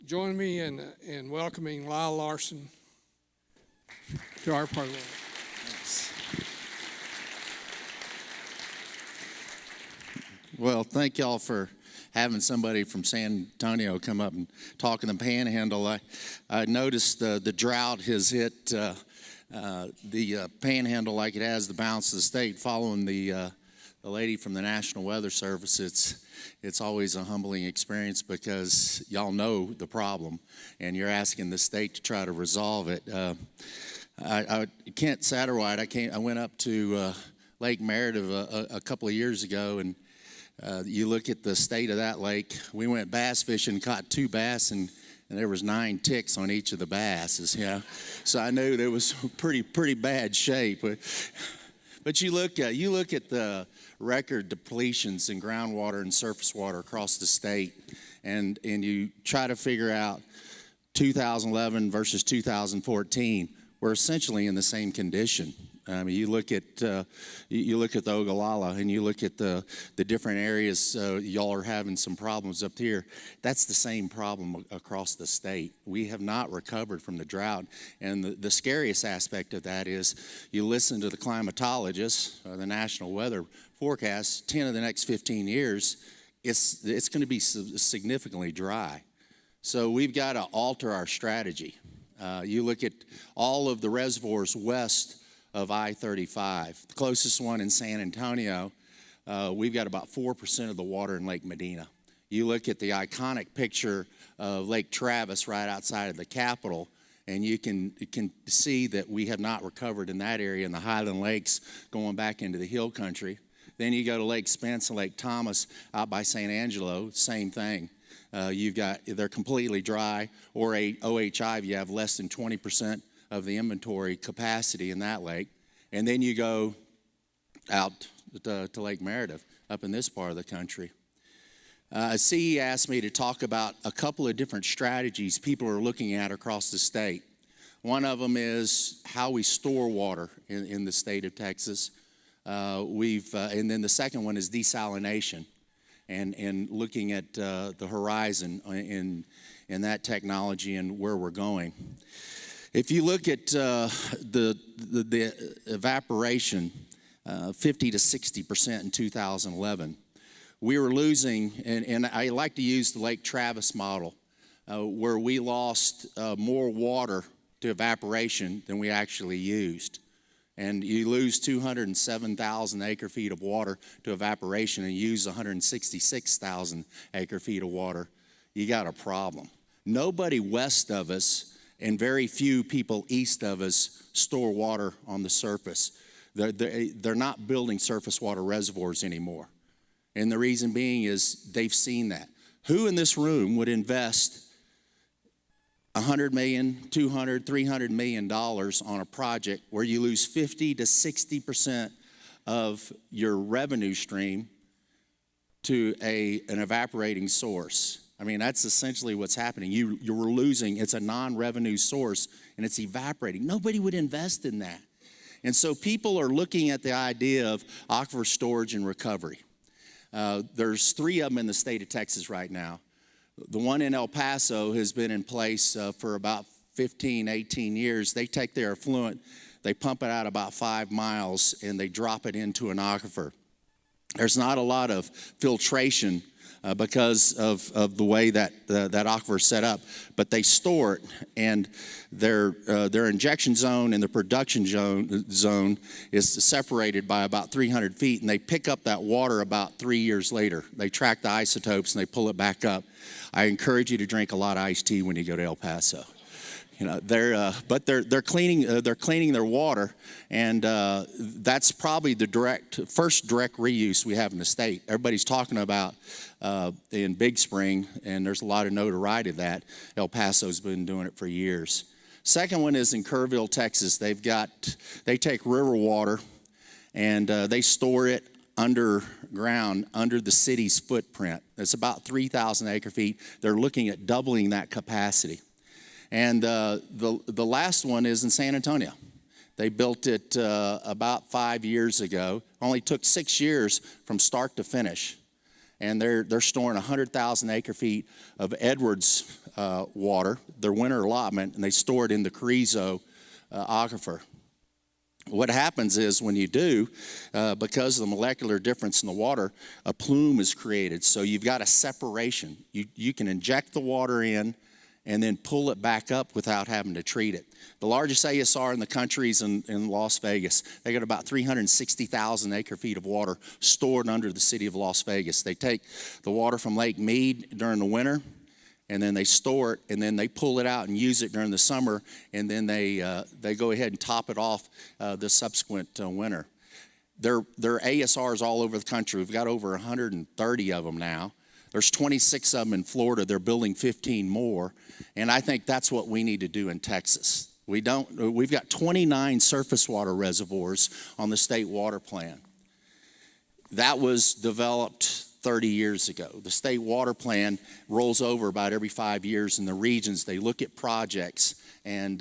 Join me in welcoming Lyle Larson to our part of the world. Well, thank y'all for having somebody from San Antonio come up and talk in the Panhandle. I noticed the drought has hit the Panhandle like it has the balance of the state. Following the lady from the National Weather Service, it's always a humbling experience because y'all know the problem and you're asking the state to try to resolve it. Kent Satterwhite, I went up to Lake Meredith a couple of years ago, and you look at the state of that lake. We went bass fishing, caught 2 bass, and there was 9 ticks on each of the basses. So I knew there was pretty bad shape. But you look at the record depletions in groundwater and surface water across the state, and you try to figure out 2011 versus 2014. We're essentially in the same condition. I mean, you look at the Ogallala, and you look at the different areas. Y'all are having some problems up here. That's the same problem across the state. We have not recovered from the drought, and the scariest aspect of that is you listen to the climatologists, the National Weather Forecast. 10 of the next 15 years, it's going to be significantly dry. So we've got to alter our strategy. You look at all of the reservoirs west of I-35. The closest one in San Antonio, we've got about 4% of the water in Lake Medina. You look at the iconic picture of Lake Travis right outside of the Capitol, and you can see that we have not recovered in that area in the Highland Lakes going back into the hill country. Then you go to Lake Spence and Lake Thomas out by San Angelo, same thing. They're completely dry, or OHI, you have less than 20% of the inventory capacity in that lake. And then you go out to Lake Meredith up in this part of the country. CE asked me to talk about a couple of different strategies people are looking at across the state. One of them is how we store water in the state of Texas. And then the second one is desalination and looking at the horizon in that technology and where we're going. If you look at the evaporation, 50 to 60% in 2011, we were losing, and I like to use the Lake Travis model, where we lost more water to evaporation than we actually used. And you lose 207,000 acre feet of water to evaporation and use 166,000 acre feet of water. You got a problem. Nobody west of us and very few people east of us store water on the surface. They're not building surface water reservoirs anymore. And the reason being is they've seen that. Who in this room would invest $100 million, $200, $300 million on a project where you lose 50 to 60% of your revenue stream to an evaporating source? I mean, that's essentially what's happening. You're losing. It's a non-revenue source, and it's evaporating. Nobody would invest in that. And so people are looking at the idea of aquifer storage and recovery. There's 3 of them in the state of Texas right now. The one in El Paso has been in place for about 15, 18 years. They take their effluent, they pump it out about 5 miles, and they drop it into an aquifer. There's not a lot of filtration because of the way that aquifer is set up, but they store it, and their injection zone and the production zone is separated by about 300 feet, and they pick up that water about 3 years later. They track the isotopes and they pull it back up. I encourage you to drink a lot of iced tea when you go to El Paso. You know, they're cleaning their water, and that's probably the first direct reuse we have in the state. Everybody's talking about in Big Spring, and there's a lot of notoriety of that. El Paso's been doing it for years. Second one is in Kerrville, Texas. They take river water and they store it underground under the city's footprint. It's about 3,000 acre feet. They're looking at doubling that capacity. And the last one is in San Antonio. They built it about 5 years ago. Only took 6 years from start to finish. and they're storing 100,000 acre feet of Edwards water, their winter allotment, and they store it in the Carrizo aquifer. What happens is when you do, because of the molecular difference in the water, a plume is created. So you've got a separation. You can inject the water in and then pull it back up without having to treat it. The largest ASR in the country is in Las Vegas. They got about 360,000 acre feet of water stored under the city of Las Vegas. They take the water from Lake Mead during the winter, and then they store it, and then they pull it out and use it during the summer, and then they go ahead and top it off the subsequent winter. There are ASRs all over the country. We've got over 130 of them now. There's 26 of them in Florida. They're building 15 more, and I think that's what we need to do in Texas. We've got 29 surface water reservoirs on the state water plan. That was developed 30 years ago. The state water plan rolls over about every 5 years in the regions. They look at projects, and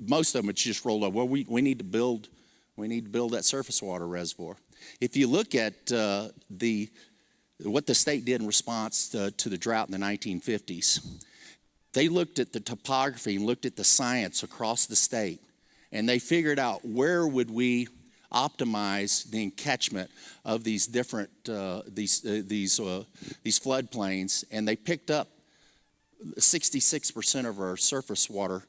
most of them it's just rolled over. Well, we need to build that surface water reservoir. If you look at what the state did in response to the drought in the 1950s, they looked at the topography and looked at the science across the state, and they figured out where would we optimize the encatchment of these different these floodplains, and they picked up 66% of our surface water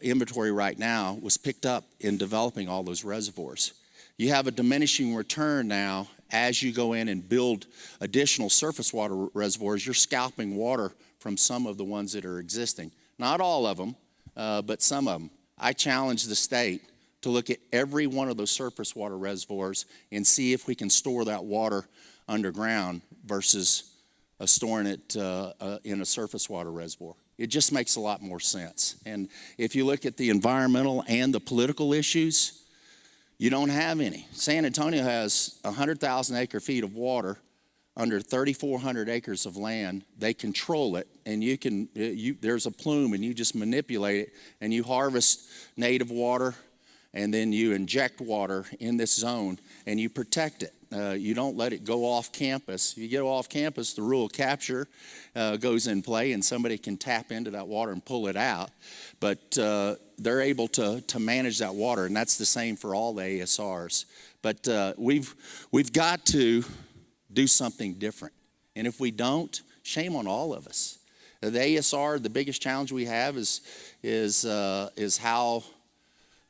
inventory right now was picked up in developing all those reservoirs. You have a diminishing return now as you go in and build additional surface water reservoirs. You're scalping water from some of the ones that are existing. Not all of them, but some of them. I challenge the state to look at every one of those surface water reservoirs and see if we can store that water underground versus storing it in a surface water reservoir. It just makes a lot more sense. And if you look at the environmental and the political issues, you don't have any. San Antonio has 100,000 acre feet of water under 3,400 acres of land. They control it, and there's a plume, and you just manipulate it, and you harvest native water, and then you inject water in this zone, and you protect it. You don't let it go off campus. If you get off campus, the rule of capture goes in play, and somebody can tap into that water and pull it out. But they're able to manage that water, and that's the same for all the ASRs. But we've got to do something different. And if we don't, shame on all of us. The ASR, the biggest challenge we have is how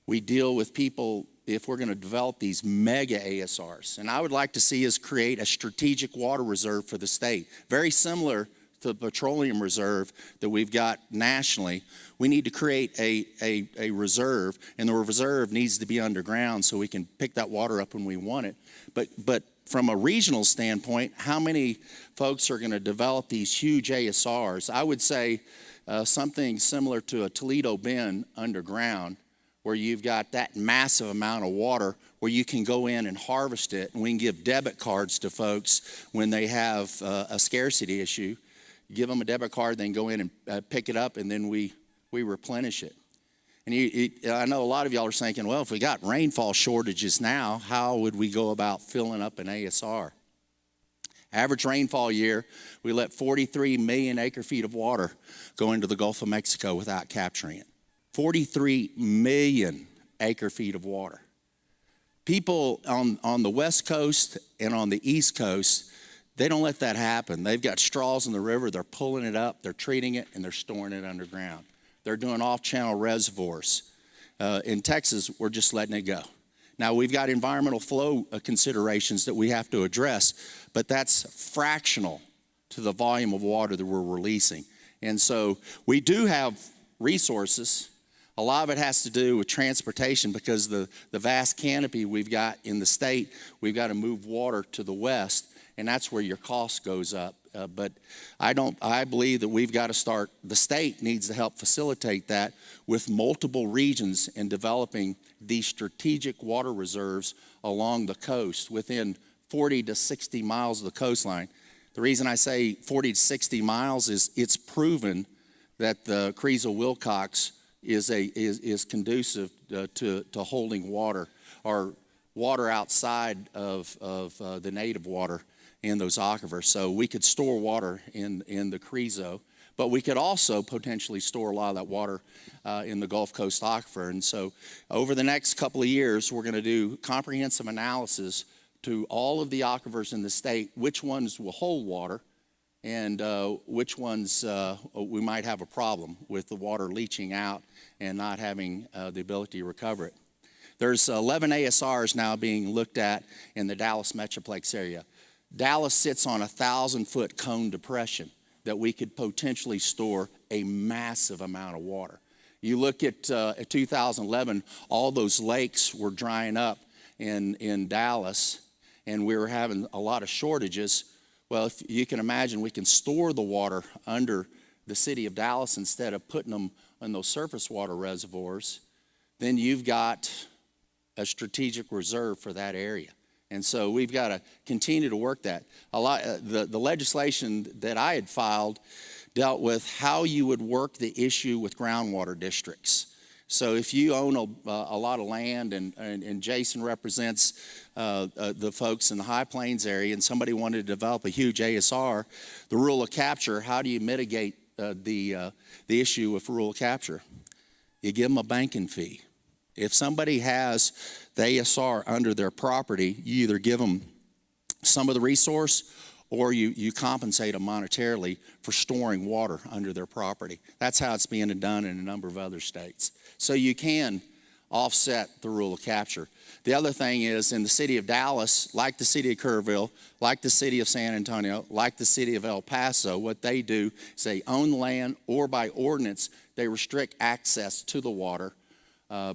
we deal with people if we're going to develop these mega ASRs. And I would like to see us create a strategic water reserve for the state, very similar to the petroleum reserve that we've got nationally. We need to create a reserve, and the reserve needs to be underground so we can pick that water up when we want it. But from a regional standpoint, how many folks are going to develop these huge ASRs? I would say something similar to a Toledo Bend underground, where you've got that massive amount of water where you can go in and harvest it, and we can give debit cards to folks when they have a scarcity issue. You give them a debit card, then go in and pick it up, and then we replenish it. And I know a lot of y'all are thinking, well, if we got rainfall shortages now, how would we go about filling up an ASR? Average rainfall year, we let 43 million acre feet of water go into the Gulf of Mexico without capturing it. 43 million acre feet of water. People on the West Coast and on the East Coast, they don't let that happen. They've got straws in the river, they're pulling it up, they're treating it, and they're storing it underground. They're doing off-channel reservoirs. In Texas, we're just letting it go. Now, we've got environmental flow considerations that we have to address, but that's fractional to the volume of water that we're releasing. And so we do have resources. A lot of it has to do with transportation, because the vast canopy we've got in the state, we've got to move water to the west, and that's where your cost goes up. But I believe that we've got to start, the state needs to help facilitate that with multiple regions in developing these strategic water reserves along the coast within 40 to 60 miles of the coastline. The reason I say 40 to 60 miles is it's proven that the Carrizo-Wilcox is conducive to holding water, or water outside of the native water in those aquifers. So we could store water in the Carrizo, but we could also potentially store a lot of that water in the Gulf Coast aquifer. And so over the next couple of years, we're going to do comprehensive analysis to all of the aquifers in the state, which ones will hold water and which ones we might have a problem with the water leaching out and not having the ability to recover it. There's 11 ASRs now being looked at in the Dallas Metroplex area. Dallas sits on a 1,000-foot cone depression that we could potentially store a massive amount of water. You look at 2011, all those lakes were drying up in Dallas, and we were having a lot of shortages. Well, if you can imagine, we can store the water under the city of Dallas instead of putting them in those surface water reservoirs. Then you've got a strategic reserve for that area. And so we've got to continue to work that. The legislation that I had filed dealt with how you would work the issue with groundwater districts. So if you own a lot of land, and Jason represents the folks in the High Plains area, and somebody wanted to develop a huge ASR, the rule of capture, how do you mitigate the issue with rule of capture? You give them a banking fee. If somebody has the ASR under their property, you either give them some of the resource or you compensate them monetarily for storing water under their property. That's how it's being done in a number of other states. So you can offset the rule of capture. The other thing is, in the city of Dallas, like the city of Kerrville, like the city of San Antonio, like the city of El Paso, what they do is they own the land, or by ordinance, they restrict access to the water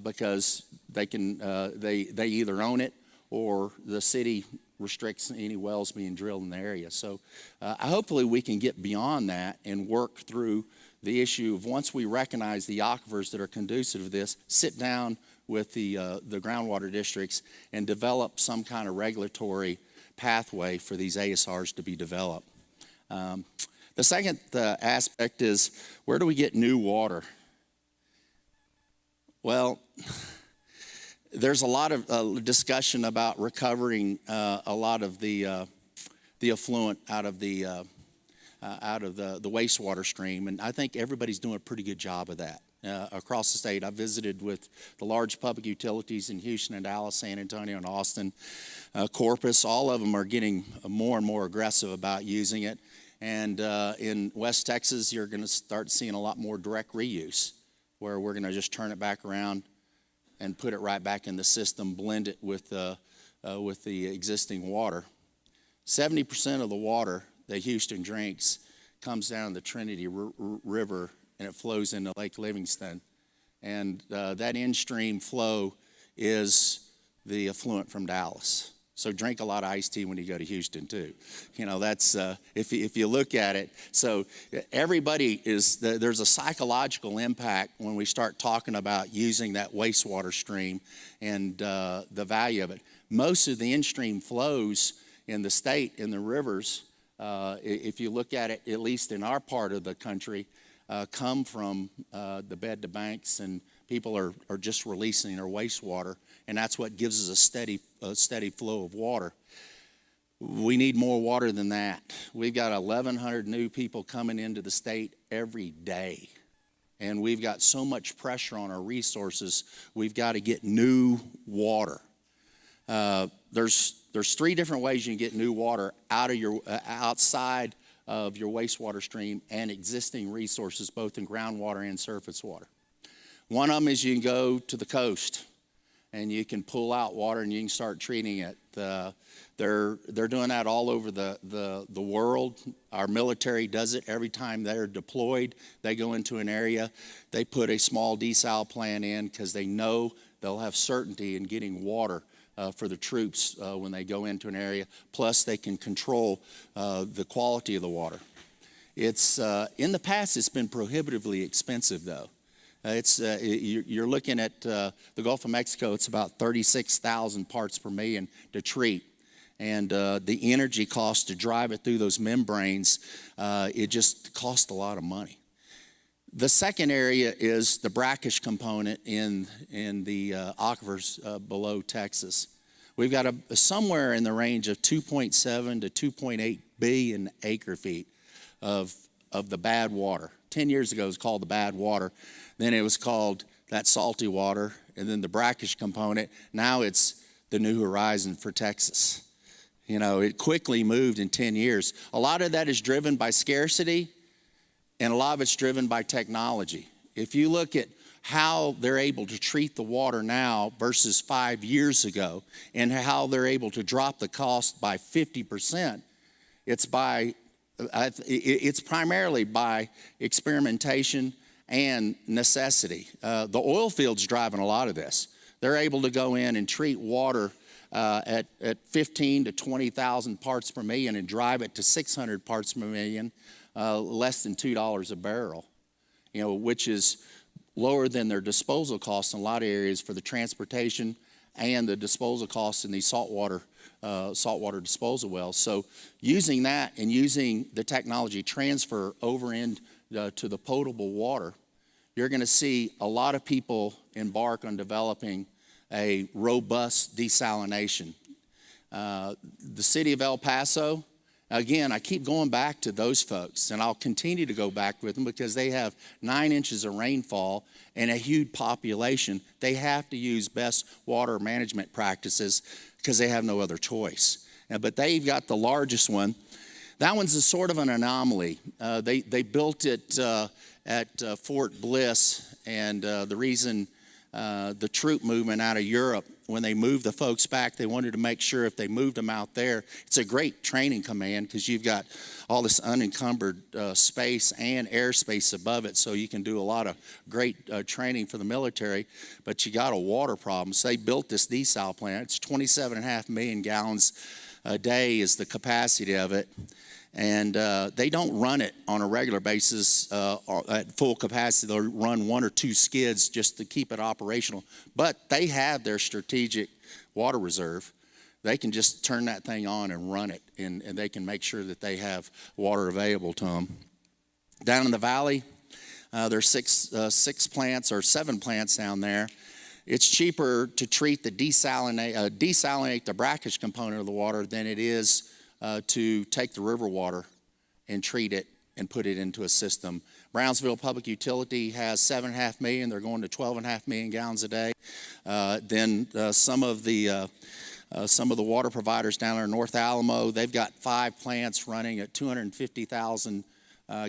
because they either own it or the city restricts any wells being drilled in the area. So hopefully we can get beyond that and work through the issue of, once we recognize the aquifers that are conducive to this, sit down with the groundwater districts and develop some kind of regulatory pathway for these ASRs to be developed. The second aspect is, where do we get new water? Well, there's a lot of discussion about recovering a lot of the effluent out of the wastewater stream, and I think everybody's doing a pretty good job of that across the state. I visited with the large public utilities in Houston and Dallas, San Antonio, and Austin, Corpus. All of them are getting more and more aggressive about using it, and in West Texas, you're going to start seeing a lot more direct reuse, where we're going to just turn it back around and put it right back in the system, blend it with the existing water. 70% of the water that Houston drinks comes down the Trinity River, and it flows into Lake Livingston. And that in-stream flow is the effluent from Dallas. So drink a lot of iced tea when you go to Houston too. You know, that's, if you look at it. So everybody there's a psychological impact when we start talking about using that wastewater stream and the value of it. Most of the in-stream flows in the state, in the rivers, if you look at it, at least in our part of the country, come from the bed to banks, and people are just releasing their wastewater, and that's what gives us a steady flow of water. We need more water than that. We've got 1,100 new people coming into the state every day, and we've got so much pressure on our resources, we've got to get new water. There's three different ways you can get new water outside of your wastewater stream and existing resources, both in groundwater and surface water. One of them is you can go to the coast and you can pull out water and you can start treating it. They're doing that all over the world. Our military does it every time they're deployed. They go into an area, they put a small desal plant in because they know they'll have certainty in getting water for the troops when they go into an area. Plus, they can control the quality of the water. It's in the past, it's been prohibitively expensive, though. You're looking at the Gulf of Mexico. It's about 36,000 parts per million to treat, and the energy cost to drive it through those membranes, it just costs a lot of money. The second area is the brackish component in the aquifers below Texas. we've got somewhere in the range of 2.7 to 2.8 billion acre feet of the bad water. 10 years ago, it was called the bad water. Then it was called that salty water, and then the brackish component. Now it's the new horizon for Texas. You know, it quickly moved in 10 years. A lot of that is driven by scarcity, and a lot of it's driven by technology. If you look at how they're able to treat the water now versus 5 years ago, and how they're able to drop the cost by 50%, it's primarily by experimentation and necessity. The oil field's driving a lot of this. They're able to go in and treat water at 15 to 20,000 parts per million and drive it to 600 parts per million, less than $2 a barrel, you know, which is lower than their disposal costs in a lot of areas for the transportation and the disposal costs in these saltwater disposal wells. So using that and using the technology transfer over into to the potable water, you're going to see a lot of people embark on developing a robust desalination. The city of El Paso, again, I keep going back to those folks, and I'll continue to go back with them because they have 9 inches of rainfall and a huge population. They have to use best water management practices because they have no other choice. But they've got the largest one. That one's a sort of an anomaly. They built it at Fort Bliss, and the reason the troop movement out of Europe, when they moved the folks back, they wanted to make sure if they moved them out there, it's a great training command because you've got all this unencumbered space and airspace above it, so you can do a lot of great training for the military, but you got a water problem. So they built this desal plant. It's 27.5 million gallons a day is the capacity of it. And they don't run it on a regular basis at full capacity. They'll run 1 or 2 skids just to keep it operational. But they have their strategic water reserve. They can just turn that thing on and run it, and they can make sure that they have water available to them. Down in the valley, there's 6 plants or 7 plants down there. It's cheaper to treat desalinate the brackish component of the water than it is to take the river water and treat it and put it into a system. Brownsville Public Utility has 7.5 million. They're going to 12.5 million gallons a day. Then some of the water providers down there in North Alamo, they've got 5 plants running at 250,000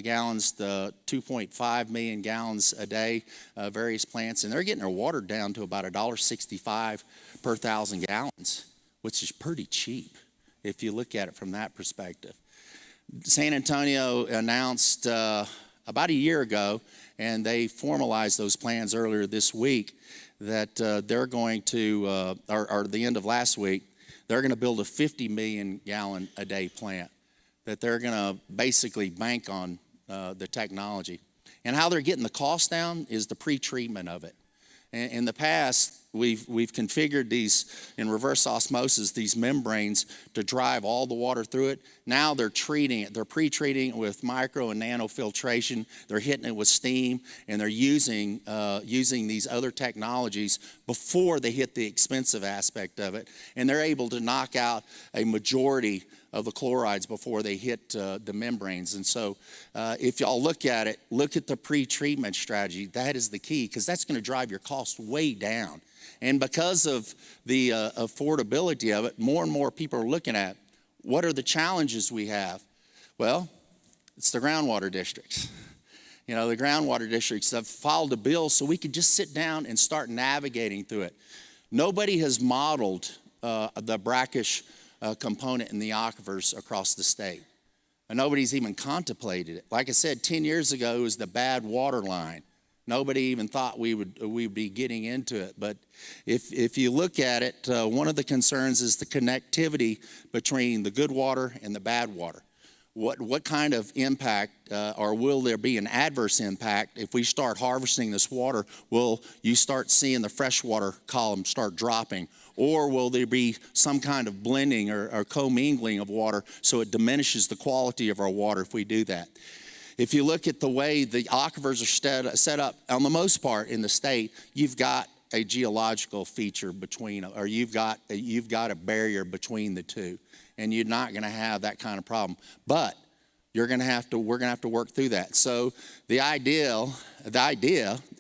gallons to 2.5 million gallons a day, various plants. And they're getting their water down to about $1.65 per 1,000 gallons, which is pretty cheap if you look at it from that perspective. San Antonio announced about a year ago, and they formalized those plans earlier this week, that they're going to, or the end of last week, they're going to build a 50 million gallon a day plant, that they're going to basically bank on the technology. And how they're getting the cost down is the pre-treatment of it. In the past, we've configured these in reverse osmosis, these membranes, to drive all the water through it. Now they're treating it. They're pre-treating it with micro and nano filtration. They're hitting it with steam, and they're using these other technologies before they hit the expensive aspect of it. And they're able to knock out a majority of the chlorides before they hit the membranes. And so if y'all look at it, look at the pre-treatment strategy. That is the key, because that's going to drive your cost way down. And because of the affordability of it, more and more people are looking at what are the challenges we have. Well, it's the groundwater districts. You know, the groundwater districts have filed a bill so we could just sit down and start navigating through it. Nobody has modeled the brackish component in the aquifers across the state. And nobody's even contemplated it. Like I said, 10 years ago, it was the bad water line. Nobody even thought we'd be getting into it. But if you look at it, one of the concerns is the connectivity between the good water and the bad water. What kind of impact, or will there be an adverse impact if we start harvesting this water? Will you start seeing the freshwater column start dropping? Or will there be some kind of blending or commingling of water so it diminishes the quality of our water if we do that? If you look at the way the aquifers are set up, on the most part in the state, you've got a geological feature between, or you've got a barrier between the two, and you're not going to have that kind of problem. But we're going to have to work through that. So the idea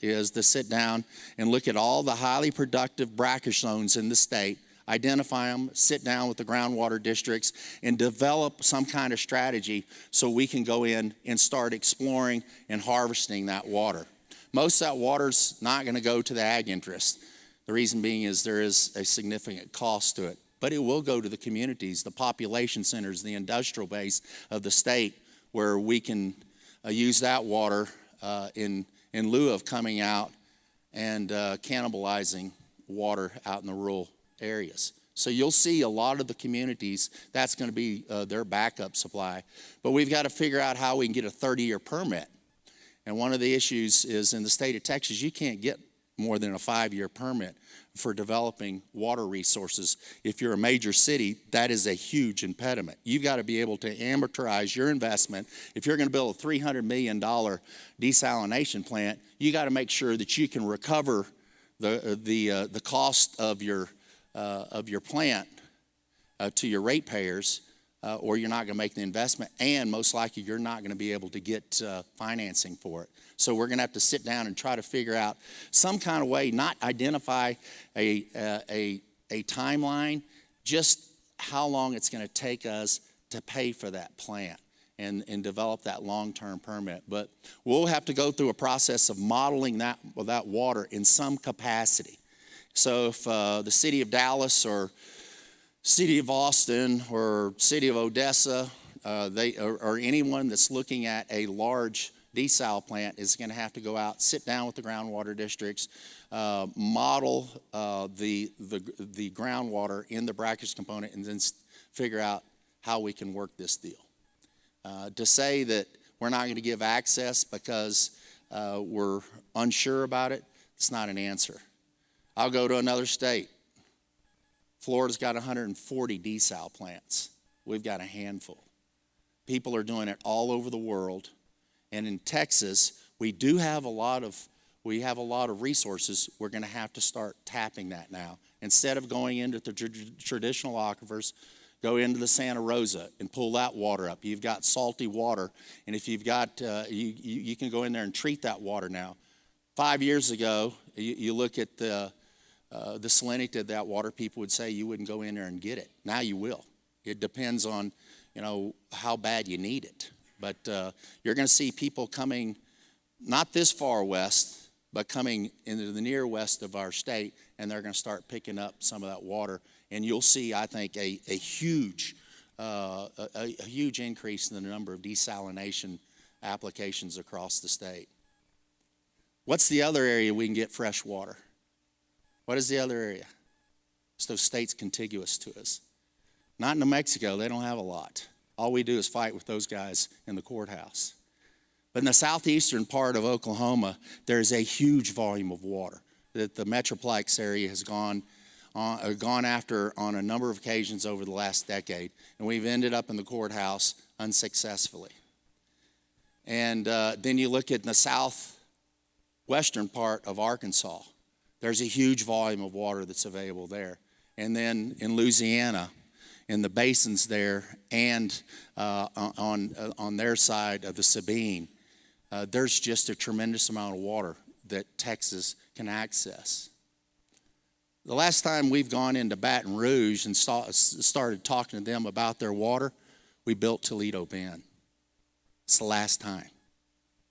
is to sit down and look at all the highly productive brackish zones in the state, identify them, sit down with the groundwater districts, and develop some kind of strategy so we can go in and start exploring and harvesting that water. Most of that water's not going to go to the ag interest. The reason being is there is a significant cost to it. But it will go to the communities, the population centers, the industrial base of the state, where we can use that water in lieu of coming out and cannibalizing water out in the rural areas. So you'll see a lot of the communities, that's going to be their backup supply. But we've got to figure out how we can get a 30-year permit. And one of the issues is in the state of Texas, you can't get more than a 5-year permit for developing water resources. If you're a major city, that is a huge impediment. You've got to be able to amortize your investment. If you're going to build a $300 million desalination plant, you got to make sure that you can recover the cost of your plant to your ratepayers, or you're not going to make the investment, and most likely you're not going to be able to get financing for it. So we're going to have to sit down and try to figure out some kind of way, not identify a timeline, just how long it's going to take us to pay for that plant and develop that long-term permit. But we'll have to go through a process of modeling that water in some capacity. So if the city of Dallas or City of Austin or City of Odessa, or anyone that's looking at a large desal plant is going to have to go out, sit down with the groundwater districts, model the groundwater in the brackish component, and then figure out how we can work this deal. To say that we're not going to give access because we're unsure about it, it's not an answer. I'll go to another state. Florida's got 140 desal plants. We've got a handful. People are doing it all over the world. And in Texas, we have a lot of resources. We're going to have to start tapping that now. Instead of going into the traditional aquifers, go into the Santa Rosa and pull that water up. You've got salty water, and if you've got, you can go in there and treat that water now. 5 years ago, you look at the salinity of that water, people would say you wouldn't go in there and get it. Now you will. It depends on, how bad you need it. But you're going to see people coming, not this far west, but coming into the near west of our state, and they're going to start picking up some of that water. And you'll see, I think, a huge increase in the number of desalination applications across the state. What's the other area we can get fresh water? What is the other area? It's those states contiguous to us. Not in New Mexico, they don't have a lot. All we do is fight with those guys in the courthouse. But in the southeastern part of Oklahoma, there's a huge volume of water that the Metroplex area has gone after on a number of occasions over the last decade, and we've ended up in the courthouse unsuccessfully. And then you look at the southwestern part of Arkansas. There's a huge volume of water that's available there. And then in Louisiana, in the basins there, and on their side of the Sabine, there's just a tremendous amount of water that Texas can access. The last time we've gone into Baton Rouge and started talking to them about their water, we built Toledo Bend. It's the last time.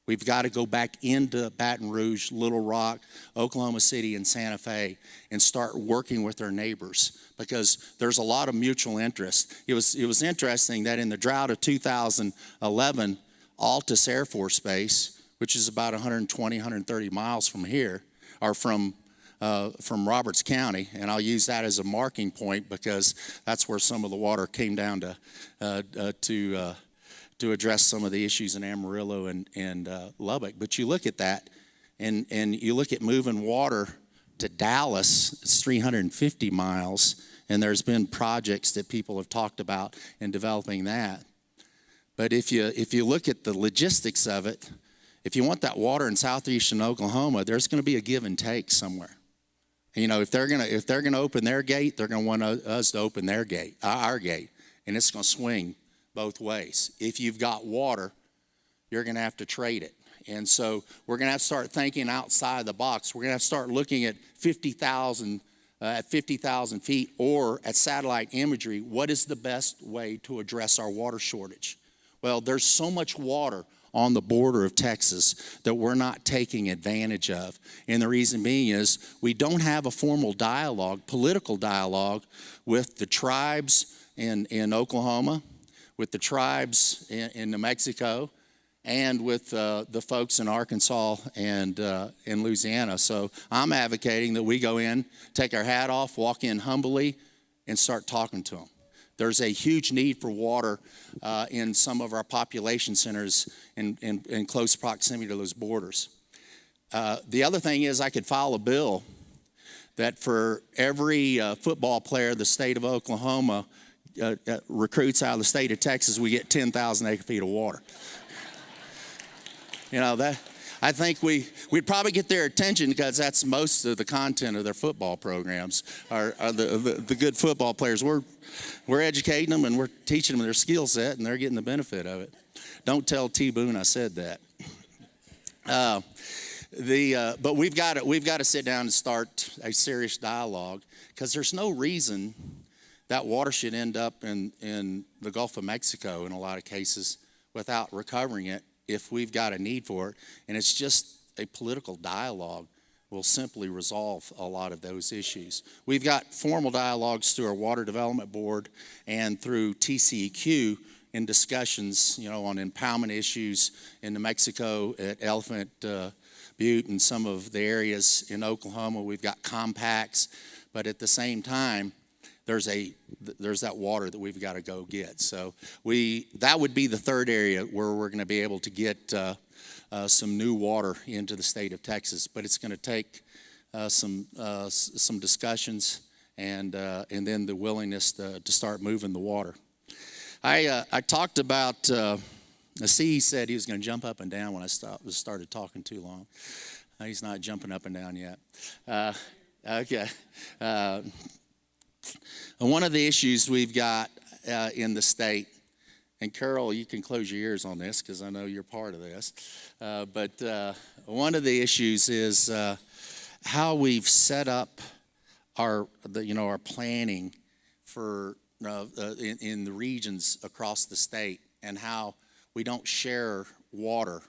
We've got to go back into Baton Rouge, Little Rock, Oklahoma City, and Santa Fe and start working with their neighbors, because there's a lot of mutual interest. It was interesting that in the drought of 2011, Altus Air Force Base, which is about 120, 130 miles from here, or from Roberts County, and I'll use that as a marking point because that's where some of the water came down to address some of the issues in Amarillo and Lubbock. But you look at that, and you look at moving water to Dallas, it's 350 miles, and there's been projects that people have talked about in developing that. But if you look at the logistics of it, if you want that water in southeastern Oklahoma, there's going to be a give and take somewhere. If they're gonna open their gate, they're gonna want us to open their gate, our gate, and it's gonna swing both ways. If you've got water, you're gonna have to trade it. And so we're going to have to start thinking outside the box. We're going to have to start looking at 50,000 feet or at satellite imagery. What is the best way to address our water shortage? Well, there's so much water on the border of Texas that we're not taking advantage of. And the reason being is we don't have a formal dialogue, political dialogue, with the tribes in Oklahoma, with the tribes in New Mexico, and with the folks in Arkansas and in Louisiana. So I'm advocating that we go in, take our hat off, walk in humbly, and start talking to them. There's a huge need for water in some of our population centers in close proximity to those borders. The other thing is I could file a bill that for every football player the state of Oklahoma recruits out of the state of Texas, we get 10,000 acre feet of water. That I think we'd probably get their attention because that's most of the content of their football programs are the good football players. We're educating them and we're teaching them their skill set and they're getting the benefit of it. Don't tell T. Boone I said that. But we've got to sit down and start a serious dialogue because there's no reason that water should end up in the Gulf of Mexico in a lot of cases without recovering it. If we've got a need for it, and it's just a political dialogue will simply resolve a lot of those issues. We've got formal dialogues through our Water Development Board and through TCEQ in discussions, on impoundment issues in New Mexico at Elephant Butte and some of the areas in Oklahoma. We've got compacts, but at the same time, there's that water that we've got to go get. So that would be the third area where we're going to be able to get some new water into the state of Texas. But it's going to take some discussions and then the willingness to start moving the water. I talked about. He said he was going to jump up and down when I started talking too long. He's not jumping up and down yet. Okay. One of the issues we've got in the state, and Carol, you can close your ears on this because I know you're part of this, but one of the issues is how we've set up our planning for in the regions across the state and how we don't share water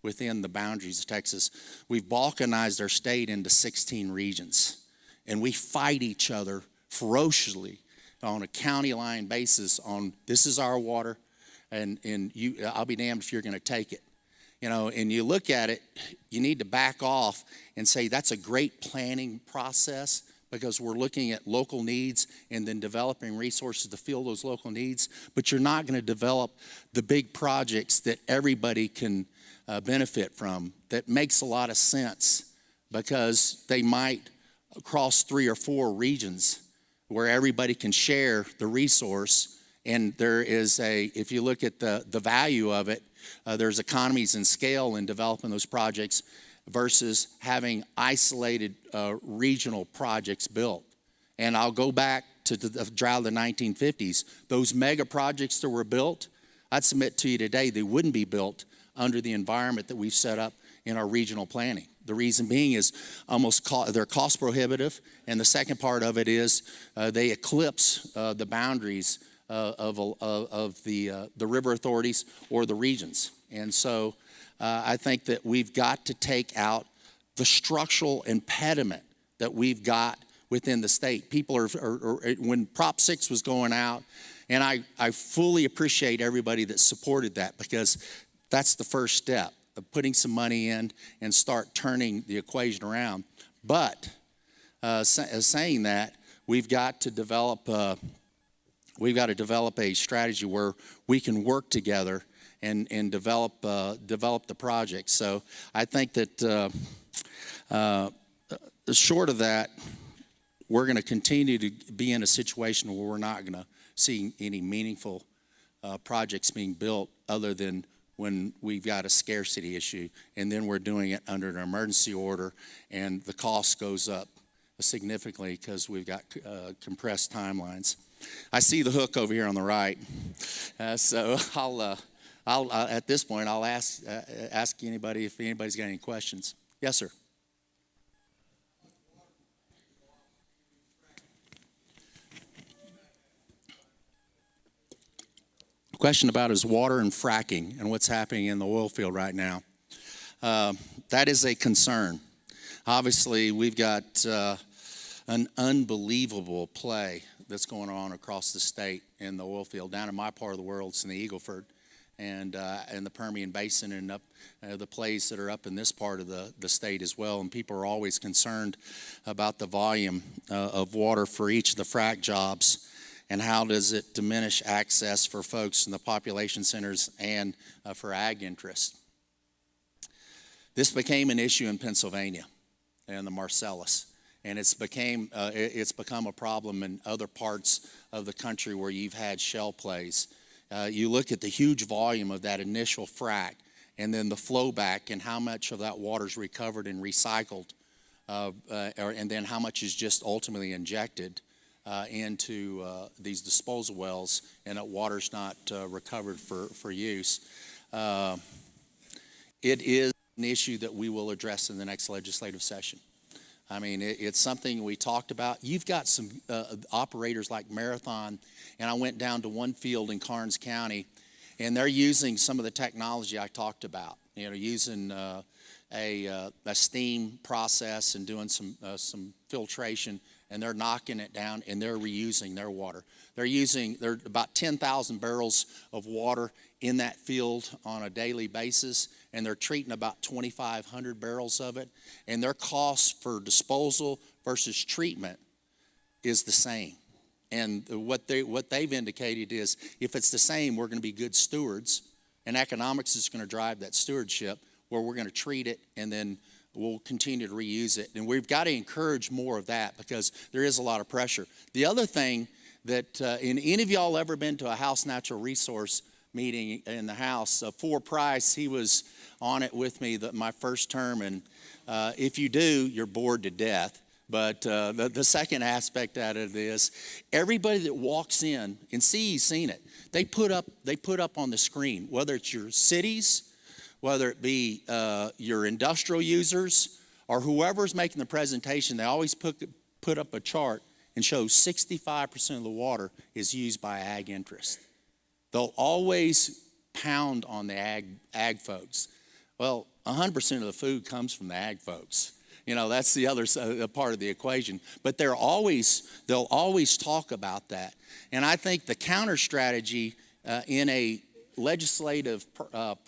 within the boundaries of Texas. We've balkanized our state into 16 regions, and we fight each other ferociously on a county line basis on this is our water and I'll be damned if you're going to take it. And you look at it, you need to back off and say that's a great planning process because we're looking at local needs and then developing resources to fill those local needs, but you're not going to develop the big projects that everybody can benefit from. That makes a lot of sense because they might cross 3 or 4 regions where everybody can share the resource. And there is if you look at the value of it, there's economies in scale in developing those projects versus having isolated regional projects built. And I'll go back to the drought of the 1950s. Those mega projects that were built, I'd submit to you today, they wouldn't be built under the environment that we've set up in our regional planning. The reason being is they're cost prohibitive, and the second part of it is they eclipse the boundaries of the river authorities or the regions. And so I think that we've got to take out the structural impediment that we've got within the state. People are when Prop 6 was going out, and I fully appreciate everybody that supported that because that's the first step of putting some money in and start turning the equation around. But saying that, we've got to develop a strategy where we can work together and develop the project. So I think that short of that, we're going to continue to be in a situation where we're not going to see any meaningful projects being built other than when we've got a scarcity issue, and then we're doing it under an emergency order, and the cost goes up significantly because we've got compressed timelines. I see the hook over here on the right, so I'll at this point I'll ask anybody if anybody's got any questions. Yes, sir. Question about is water and fracking and what's happening in the oil field right now. That is a concern. Obviously, we've got an unbelievable play that's going on across the state in the oil field. Down in my part of the world, it's in the Eagle Ford and the Permian Basin, and up the plays that are up in this part of the state as well. And people are always concerned about the volume of water for each of the frac jobs. And how does it diminish access for folks in the population centers and for ag interest? This became an issue in Pennsylvania and the Marcellus, and it's become a problem in other parts of the country where you've had shale plays. You look at the huge volume of that initial frac, and then the flow back, and how much of that water is recovered and recycled, and then how much is just ultimately injected into these disposal wells, and that water's not recovered for use. It is an issue that we will address in the next legislative session. I mean, it's something we talked about. You've got some operators like Marathon, and I went down to one field in Karnes County, and they're using some of the technology I talked about. You know, using a steam process and doing some filtration, and they're knocking it down and they're reusing their water. They're about 10,000 barrels of water in that field on a daily basis, and they're treating about 2,500 barrels of it. And their cost for disposal versus treatment is the same. And what they've indicated is, if it's the same, we're going to be good stewards, and economics is going to drive that stewardship, where we're going to treat it and then we'll continue to reuse it. And we've got to encourage more of that because there is a lot of pressure. The other thing that, any of y'all ever been to a House Natural Resource meeting in the House? For Price, he was on it with me my first term, and if you do, you're bored to death. But the second aspect out of this, everybody that walks in, and CE's seen it, they put up on the screen, whether it's your cities, whether it be your industrial users, or whoever's making the presentation, they always put up a chart and show 65% of the water is used by ag interest. They'll always pound on the ag folks. Well, 100% of the food comes from the ag folks. You know, that's the other part of the equation. But they'll always talk about that. And I think the counter strategy in a legislative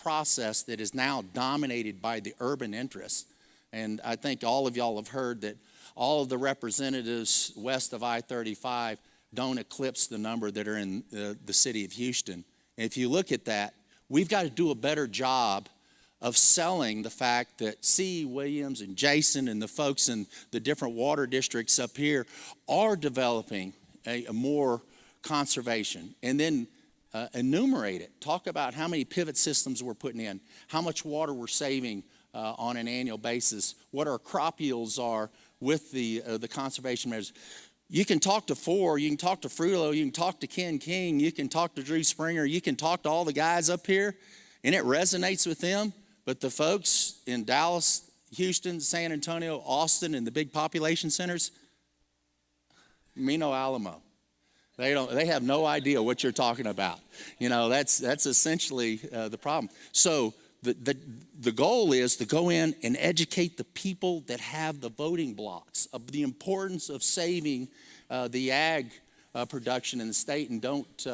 process that is now dominated by the urban interests, and I think all of y'all have heard that all of the representatives west of I-35 don't eclipse the number that are in the city of Houston. And if you look at that, we've got to do a better job of selling the fact that C. Williams and Jason and the folks in the different water districts up here are developing a more conservation. And then enumerate it. Talk about how many pivot systems we're putting in, how much water we're saving on an annual basis, what our crop yields are with the conservation measures. You can talk to Ford, you can talk to Frulo, you can talk to Ken King, you can talk to Drew Springer, you can talk to all the guys up here, and it resonates with them. But the folks in Dallas, Houston, San Antonio, Austin, and the big population centers, me no Alamo. They have no idea what you're talking about. You know, that's essentially the problem. So the goal is to go in and educate the people that have the voting blocks of the importance of saving the ag production in the state and don't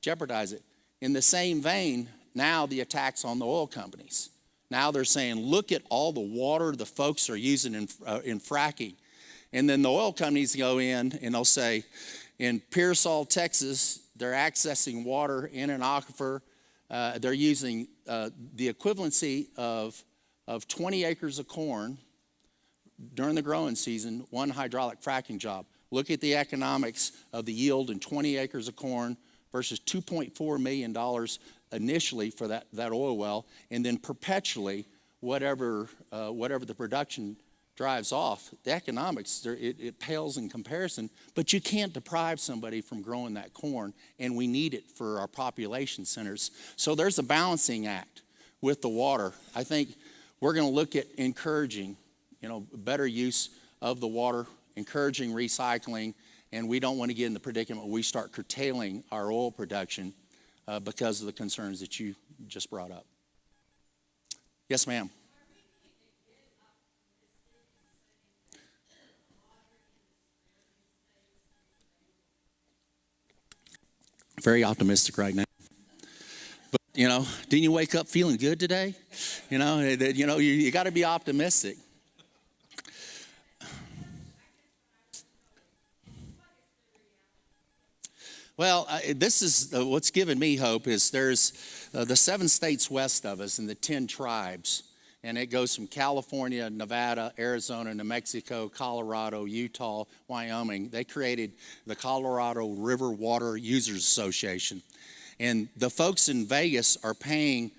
jeopardize it. In the same vein, now the attacks on the oil companies. Now they're saying, look at all the water the folks are using in fracking. And then the oil companies go in and they'll say, in Pearsall, Texas, they're accessing water in an aquifer. They're using the equivalency of 20 acres of corn during the growing season, one hydraulic fracking job. Look at the economics of the yield in 20 acres of corn versus $2.4 million initially for that oil well, and then perpetually whatever the production drives off, the economics, it pales in comparison, but you can't deprive somebody from growing that corn, and we need it for our population centers. So there's a balancing act with the water. I think we're going to look at encouraging, better use of the water, encouraging recycling, and we don't want to get in the predicament where we start curtailing our oil production because of the concerns that you just brought up. Yes, ma'am. Very optimistic right now. But, didn't you wake up feeling good today? You got to be optimistic. Well, this is what's given me hope is there's the 7 states west of us and the 10 tribes. And it goes from California, Nevada, Arizona, New Mexico, Colorado, Utah, Wyoming. They created the Colorado River Water Users Association. And the folks in Vegas are paying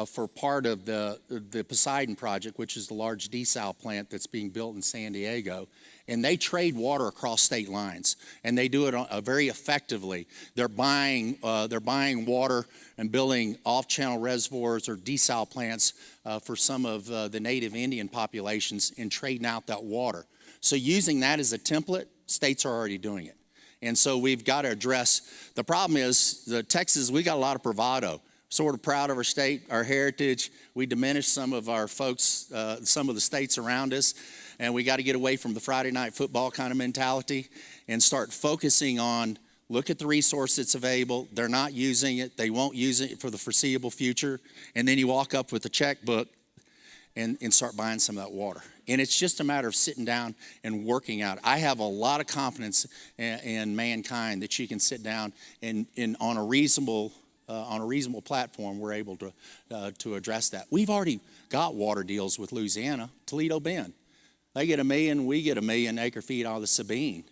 for part of the Poseidon project, which is the large desal plant that's being built in San Diego. And they trade water across state lines, and they do it very effectively. They're buying water and building off-channel reservoirs or desal plants for some of the native Indian populations and trading out that water. So using that as a template, states are already doing it. And so we've got to address, the problem is Texas, we got a lot of bravado. Sort of proud of our state, our heritage. We diminish some of our folks, some of the states around us. And we got to get away from the Friday night football kind of mentality and start focusing on, look at the resource that's available. They're not using it. They won't use it for the foreseeable future. And then you walk up with a checkbook and start buying some of that water. And it's just a matter of sitting down and working out. I have a lot of confidence in mankind that you can sit down and on a reasonable platform, we're able to address that. We've already got water deals with Louisiana, Toledo Bend. They get 1 million, we get 1 million acre feet out of the Sabine.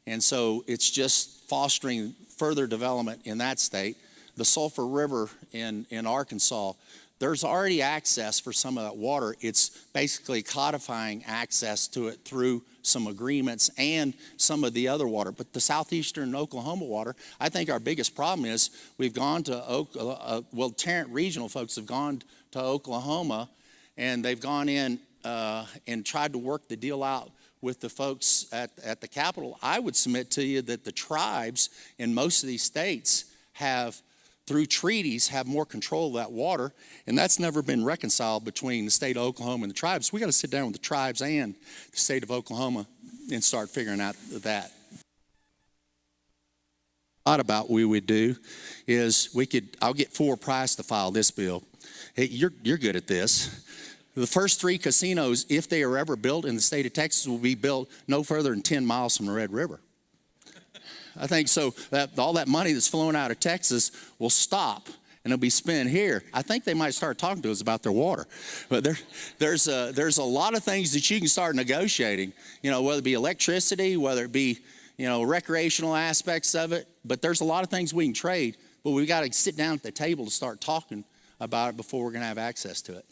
And so it's just fostering further development in that state. The Sulphur River in Arkansas, there's already access for some of that water. It's basically codifying access to it through some agreements and some of the other water. But the southeastern Oklahoma water, I think our biggest problem is we've gone to, Tarrant Regional folks have gone to Oklahoma, and they've gone in and tried to work the deal out with the folks at the Capitol. I would submit to you that the tribes in most of these states have, through treaties, have more control of that water, and that's never been reconciled between the state of Oklahoma and the tribes. We got to sit down with the tribes and the state of Oklahoma and start figuring out that. Thought about we would do is I'll get Fuller Price to file this bill. Hey, you're good at this. The first 3 casinos, if they are ever built in the state of Texas, will be built no further than 10 miles from the Red River. I think so. All that money that's flowing out of Texas will stop and it'll be spent here. I think they might start talking to us about their water. But there's a lot of things that you can start negotiating. Whether it be electricity, whether it be recreational aspects of it. But there's a lot of things we can trade. But we've got to sit down at the table to start talking about it before we're going to have access to it.